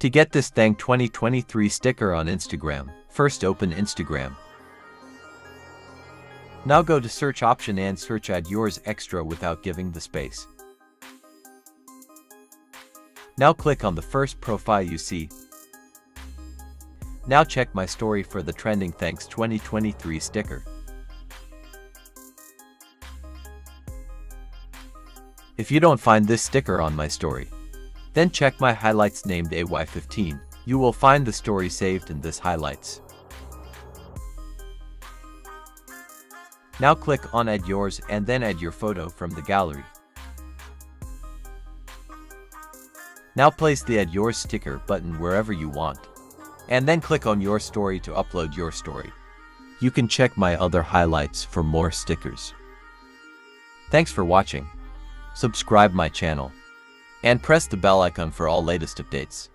To get this Thang 2023 sticker on Instagram, first open Instagram. Now go to search option and search Add Yours Extra without giving the space. Now click on the first profile you see. Now check my story for the trending Thanks 2023 sticker. If you don't find this sticker on my story, then check my highlights named AY15. You will find the story saved in this highlights. Now click on Add Yours and then add your photo from the gallery. Now place the Add Yours sticker button wherever you want. And then click on your story to upload your story. You can check my other highlights for more stickers. Thanks for watching. Subscribe my channel. And press the bell icon for all latest updates.